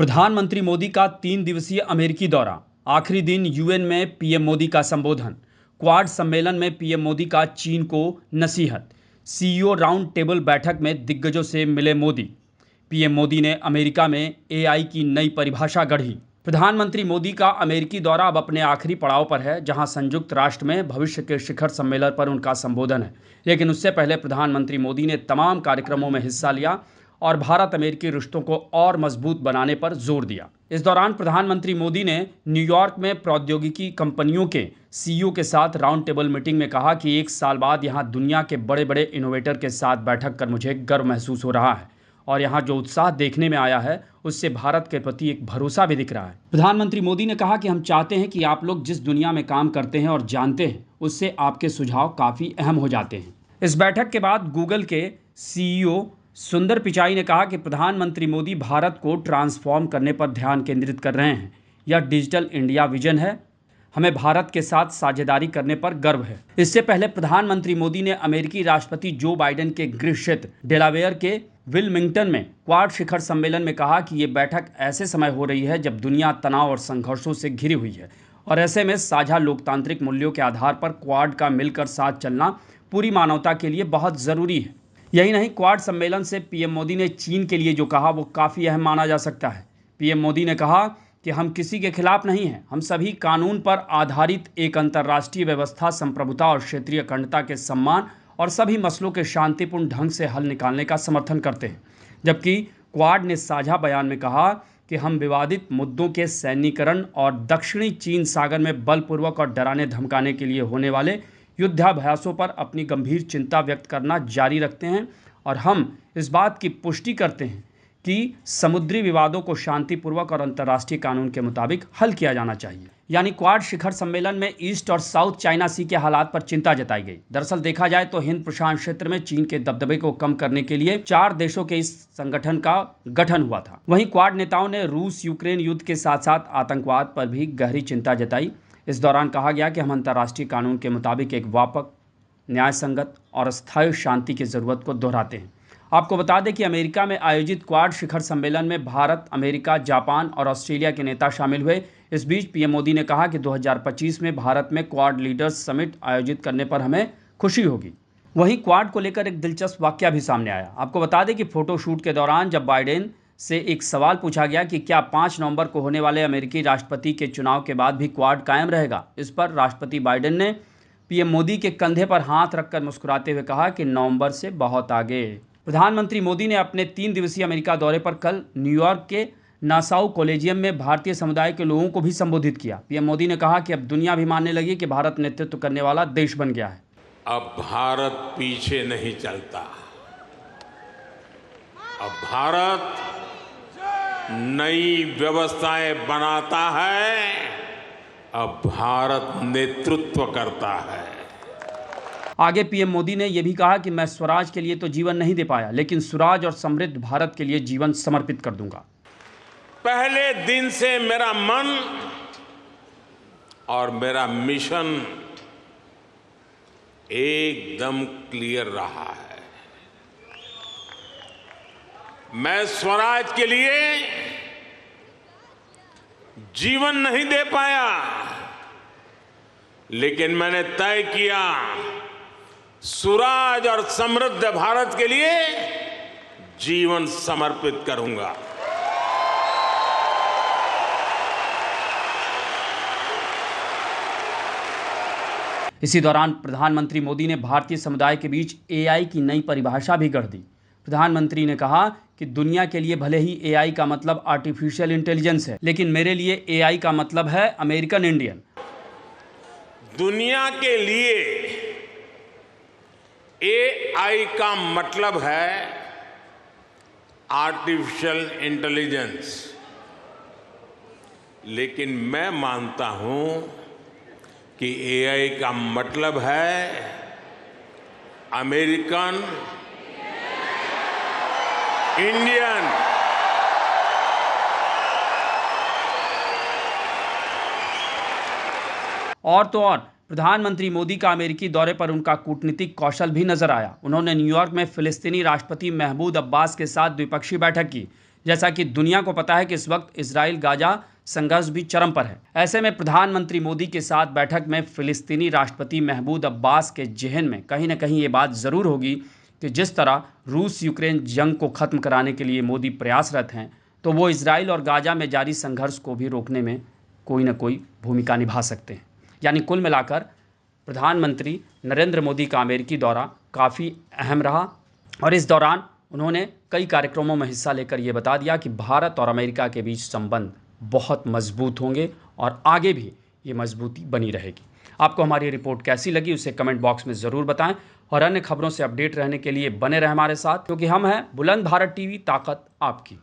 प्रधानमंत्री मोदी का 3 दिवसीय अमेरिकी दौरा, आखिरी दिन यूएन में पीएम मोदी का संबोधन, क्वाड सम्मेलन में पीएम मोदी का चीन को नसीहत, सीईओ राउंड टेबल बैठक में दिग्गजों से मिले मोदी। पीएम मोदी ने अमेरिका में एआई की नई परिभाषा गढ़ी। प्रधानमंत्री मोदी का अमेरिकी दौरा अब अपने आखिरी पड़ाव पर है, जहां संयुक्त राष्ट्र में भविष्य के शिखर सम्मेलन पर उनका संबोधन है। लेकिन उससे पहले प्रधानमंत्री मोदी ने तमाम कार्यक्रमों में हिस्सा लिया और भारत अमेरिकी रिश्तों को और मजबूत बनाने पर जोर दिया। इस दौरान प्रधानमंत्री मोदी ने न्यूयॉर्क में प्रौद्योगिकी कंपनियों के सीईओ के साथ राउंड टेबल मीटिंग में कहा कि 1 साल बाद यहां दुनिया के बड़े बड़े इनोवेटर के साथ बैठक कर मुझे गर्व महसूस हो रहा है और यहां जो उत्साह देखने में आया है उससे भारत के प्रति एक भरोसा भी दिख रहा है। प्रधानमंत्री मोदी ने कहा कि हम चाहते हैं कि आप लोग जिस दुनिया में काम करते हैं और जानते हैं उससे आपके सुझाव काफ़ी अहम हो जाते हैं। इस बैठक के बाद गूगल के सीईओ सुंदर पिचाई ने कहा कि प्रधानमंत्री मोदी भारत को ट्रांसफॉर्म करने पर ध्यान केंद्रित कर रहे हैं। यह डिजिटल इंडिया विजन है, हमें भारत के साथ साझेदारी करने पर गर्व है। इससे पहले प्रधानमंत्री मोदी ने अमेरिकी राष्ट्रपति जो बाइडेन के गृह क्षेत्र डेलावेयर के विलमिंगटन में क्वाड शिखर सम्मेलन में कहा कि ये बैठक ऐसे समय हो रही है जब दुनिया तनाव और संघर्षों से घिरी हुई है और ऐसे में साझा लोकतांत्रिक मूल्यों के आधार पर क्वाड का मिलकर साथ चलना पूरी मानवता के लिए बहुत ज़रूरी है। यही नहीं, क्वाड सम्मेलन से पीएम मोदी ने चीन के लिए जो कहा वो काफ़ी अहम माना जा सकता है। पीएम मोदी ने कहा कि हम किसी के खिलाफ नहीं हैं, हम सभी कानून पर आधारित एक अंतर्राष्ट्रीय व्यवस्था, संप्रभुता और क्षेत्रीय अखंडता के सम्मान और सभी मसलों के शांतिपूर्ण ढंग से हल निकालने का समर्थन करते हैं। जबकि क्वाड ने साझा बयान में कहा कि हम विवादित मुद्दों के सैन्यीकरण और दक्षिणी चीन सागर में बलपूर्वक और डराने धमकाने के लिए होने वाले युद्धाभ्यासों पर अपनी गंभीर चिंता व्यक्त करना जारी रखते हैं और हम इस बात की पुष्टि करते हैं कि समुद्री विवादों को शांतिपूर्वक और अंतर्राष्ट्रीय कानून के मुताबिक हल किया जाना चाहिए। यानी क्वाड शिखर सम्मेलन में ईस्ट और साउथ चाइना सी के हालात पर चिंता जताई गई। दरअसल देखा जाए तो हिंद प्रशांत क्षेत्र में चीन के दबदबे को कम करने के लिए 4 देशों के इस संगठन का गठन हुआ था। वहीं क्वाड नेताओं ने रूस यूक्रेन युद्ध के साथ साथ आतंकवाद पर भी गहरी चिंता जताई। इस दौरान कहा गया कि हम अंतर्राष्ट्रीय कानून के मुताबिक एक व्यापक, न्यायसंगत और स्थायी शांति की जरूरत को दोहराते हैं। आपको बता दें कि अमेरिका में आयोजित क्वाड शिखर सम्मेलन में भारत, अमेरिका, जापान और ऑस्ट्रेलिया के नेता शामिल हुए। इस बीच पीएम मोदी ने कहा कि 2025 में भारत में क्वाड लीडर्स समिट आयोजित करने पर हमें खुशी होगी। वहीं क्वाड को लेकर एक दिलचस्प वाकया भी सामने आया। आपको बता दें कि फोटोशूट के दौरान जब बाइडेन से एक सवाल पूछा गया कि क्या 5 नवंबर को होने वाले अमेरिकी राष्ट्रपति के चुनाव के बाद भी क्वाड कायम रहेगा, इस पर राष्ट्रपति बाइडेन ने पीएम मोदी के कंधे पर हाथ रखकर मुस्कुराते हुए कहा कि नवंबर से बहुत आगे। प्रधानमंत्री मोदी ने अपने 3 दिवसीय अमेरिका दौरे पर कल न्यूयॉर्क के नासाउ कॉलेजियम में भारतीय समुदाय के लोगों को भी संबोधित किया। पीएम मोदी ने कहा कि अब दुनिया भी मानने लगी कि भारत नेतृत्व करने वाला देश बन गया है। अब भारत पीछे नहीं चलता, अब भारत नई व्यवस्थाएं बनाता है, अब भारत नेतृत्व करता है। आगे पीएम मोदी ने यह भी कहा कि मैं स्वराज के लिए तो जीवन नहीं दे पाया, लेकिन सुराज और समृद्ध भारत के लिए जीवन समर्पित कर दूंगा। पहले दिन से मेरा मन और मेरा मिशन एकदम क्लियर रहा है। मैं स्वराज के लिए जीवन नहीं दे पाया, लेकिन मैंने तय किया सुराज और समृद्ध भारत के लिए जीवन समर्पित करूंगा। इसी दौरान प्रधानमंत्री मोदी ने भारतीय समुदाय के बीच एआई की नई परिभाषा भी गढ़ दी। प्रधानमंत्री ने कहा कि दुनिया के लिए भले ही एआई का मतलब आर्टिफिशियल इंटेलिजेंस है, लेकिन मेरे लिए एआई का मतलब है अमेरिकन इंडियन। दुनिया के लिए एआई का मतलब है आर्टिफिशियल इंटेलिजेंस, लेकिन मैं मानता हूं कि एआई का मतलब है अमेरिकन इंडियन। और तो और प्रधानमंत्री मोदी का अमेरिकी दौरे पर उनका कूटनीतिक कौशल भी नजर आया। उन्होंने न्यूयॉर्क में फिलिस्तीनी राष्ट्रपति महमूद अब्बास के साथ द्विपक्षीय बैठक की, जैसा कि दुनिया को पता है कि इस वक्त इजराइल गाजा संघर्ष भी चरम पर है। ऐसे में प्रधानमंत्री मोदी के साथ बैठक में फिलिस्तीनी राष्ट्रपति महमूद अब्बास के ज़हन में कहीं ना कहीं ये बात ज़रूर होगी कि जिस तरह रूस यूक्रेन जंग को ख़त्म कराने के लिए मोदी प्रयासरत हैं, तो वो इजराइल और गाजा में जारी संघर्ष को भी रोकने में कोई ना कोई भूमिका निभा सकते हैं। यानी कुल मिलाकर प्रधानमंत्री नरेंद्र मोदी का अमेरिकी दौरा काफ़ी अहम रहा और इस दौरान उन्होंने कई कार्यक्रमों में हिस्सा लेकर ये बता दिया कि भारत और अमेरिका के बीच संबंध बहुत मजबूत होंगे और आगे भी ये मजबूती बनी रहेगी। आपको हमारी रिपोर्ट कैसी लगी उसे कमेंट बॉक्स में ज़रूर बताएं और अन्य खबरों से अपडेट रहने के लिए बने रहें हमारे साथ, क्योंकि हम हैं बुलंद भारत टीवी, ताकत आपकी।